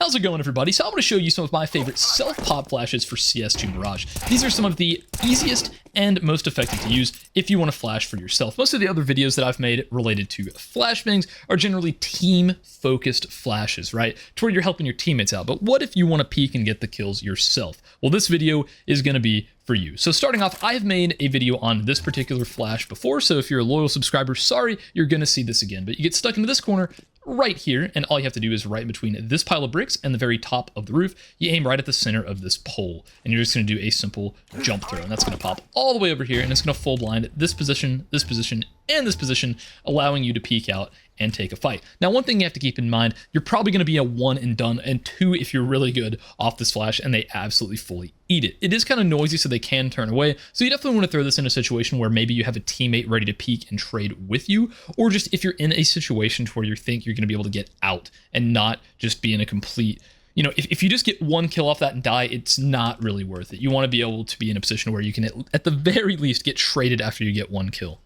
How's it going, everybody? So I'm going to show you some of my favorite self-pop flashes for CS2 Mirage. These are some of the easiest and most effective to use if you want to flash for yourself. Most of the other videos that I've made related to flashbangs are generally team-focused flashes, right? To where you're helping your teammates out. But what if you want to peek and get the kills yourself? Well, this video is going to be for you. So starting off, I've made a video on this particular flash before, so if you're a loyal subscriber, sorry, you're going to see this again. But you get stuck into this corner right here, and all you have to do is right between this pile of bricks and the very top of the roof. You aim right at the center of this pole, and you're just going to do a simple jump throw, and that's going to pop all the way over here, and it's going to full blind this position, and this position, allowing you to peek out and take a fight. Now, one thing you have to keep in mind, you're probably going to be a 1 and done, and 2 if you're really good off this flash, and they absolutely fully eat it. It is kind of noisy, so they can turn away, so you definitely want to throw this in a situation where maybe you have a teammate ready to peek and trade with you, or just if you're in a situation where you think you're going to be able to get out and not just be in a complete, you know, if you just get 1 kill off that and die, it's not really worth it. You want to be able to be in a position where you can at the very least get traded after you get 1 kill.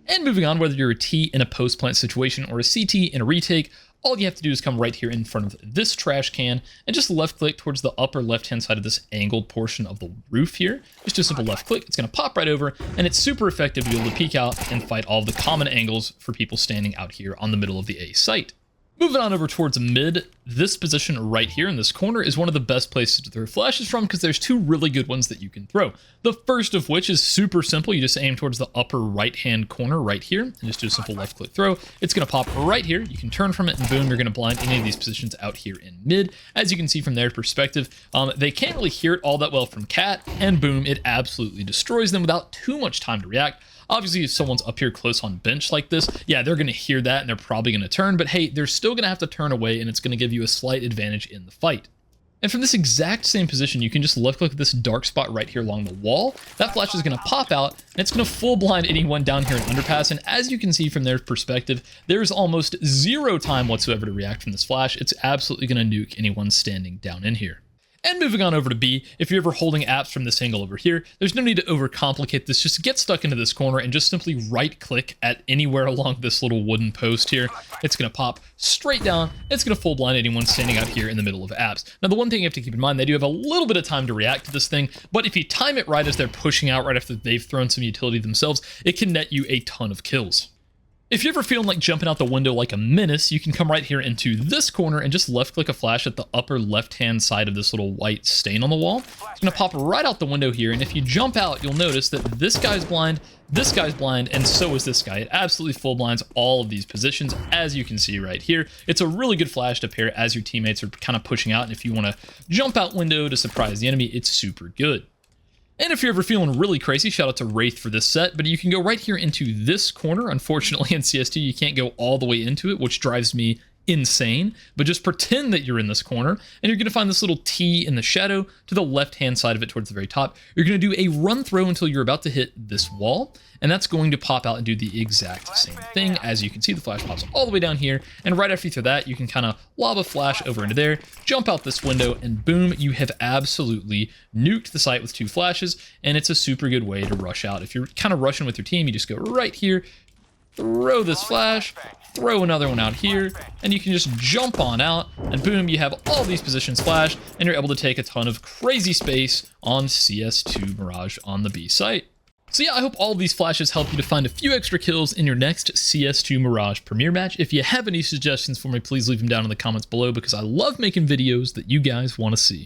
And moving on, whether you're a T in a post-plant situation or a CT in a retake, all you have to do is come right here in front of this trash can and just left click towards the upper left-hand side of this angled portion of the roof here. Just do a simple left click, it's going to pop right over, and it's super effective to be able to peek out and fight all of the common angles for people standing out here on the middle of the A site. Moving on over towards mid, this position right here in this corner is one of the best places to throw flashes from because there's 2 really good ones that you can throw. The first of which is super simple. You just aim towards the upper right-hand corner right here and just do a simple left-click throw. It's going to pop right here. You can turn from it and boom, you're going to blind any of these positions out here in mid. As you can see from their perspective, they can't really hear it all that well from Cat, and boom, it absolutely destroys them without too much time to react. Obviously, if someone's up here close on bench like this, yeah, they're going to hear that and they're probably going to turn, but hey, they're still going to have to turn away and it's going to give you a slight advantage in the fight. And from this exact same position, you can just left click this dark spot right here along the wall. That flash is going to pop out and it's going to full blind anyone down here in Underpass. And as you can see from their perspective, there's almost 0 time whatsoever to react from this flash. It's absolutely going to nuke anyone standing down in here. And moving on over to B, if you're ever holding apps from this angle over here, there's no need to overcomplicate this. Just get stuck into this corner and just simply right click at anywhere along this little wooden post here. It's going to pop straight down. It's going to full blind anyone standing out here in the middle of apps. Now, the one thing you have to keep in mind, they do have a little bit of time to react to this thing, but if you time it right as they're pushing out right after they've thrown some utility themselves, it can net you a ton of kills. If you're ever feeling like jumping out the window like a menace, you can come right here into this corner and just left click a flash at the upper left-hand side of this little white stain on the wall. It's going to pop right out the window here, and if you jump out, you'll notice that this guy's blind, and so is this guy. It absolutely full blinds all of these positions, as you can see right here. It's a really good flash to pair as your teammates are kind of pushing out, and if you want to jump out window to surprise the enemy, it's super good. And if you're ever feeling really crazy, shout out to Wraith for this set, but you can go right here into this corner. Unfortunately, in CS2, you can't go all the way into it, which drives me insane, but just pretend that you're in this corner, and you're going to find this little T in the shadow to the left-hand side of it towards the very top. You're going to do a run throw until you're about to hit this wall, and that's going to pop out and do the exact same thing. As you can see, the flash pops all the way down here, and right after you throw that, you can kind of lob a flash over into there, jump out this window, and boom, you have absolutely nuked the site with 2 flashes, and it's a super good way to rush out. If you're kind of rushing with your team, you just go right here, throw this flash, throw another one out here, and you can just jump on out, and boom, you have all these positions flashed, and you're able to take a ton of crazy space on CS2 Mirage on the B site. So yeah, I hope all of these flashes help you to find a few extra kills in your next CS2 Mirage Premier match. If you have any suggestions for me, please leave them down in the comments below because I love making videos that you guys want to see.